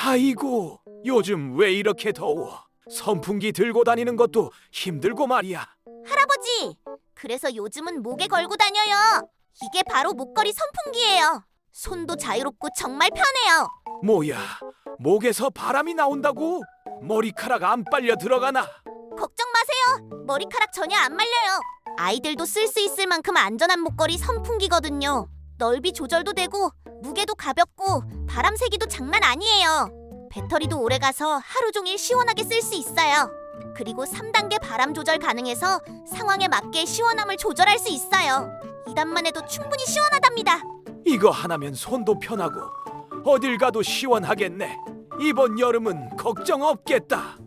아이고, 요즘 왜 이렇게 더워? 선풍기 들고 다니는 것도 힘들고 말이야. 할아버지, 그래서 요즘은 목에 걸고 다녀요. 이게 바로 목걸이 선풍기예요. 손도 자유롭고 정말 편해요. 뭐야, 목에서 바람이 나온다고? 머리카락 안 빨려 들어가나? 걱정 마세요. 머리카락 전혀 안 말려요. 아이들도 쓸 수 있을 만큼 안전한 목걸이 선풍기거든요. 넓이 조절도 되고 무게도 가볍고 바람 세기도 장난 아니에요. 배터리도 오래가서 하루 종일 시원하게 쓸 수 있어요. 그리고 3단계 바람 조절 가능해서 상황에 맞게 시원함을 조절할 수 있어요. 2단만 해도 충분히 시원하답니다. 이거 하나면 손도 편하고 어딜 가도 시원하겠네. 이번 여름은 걱정 없겠다.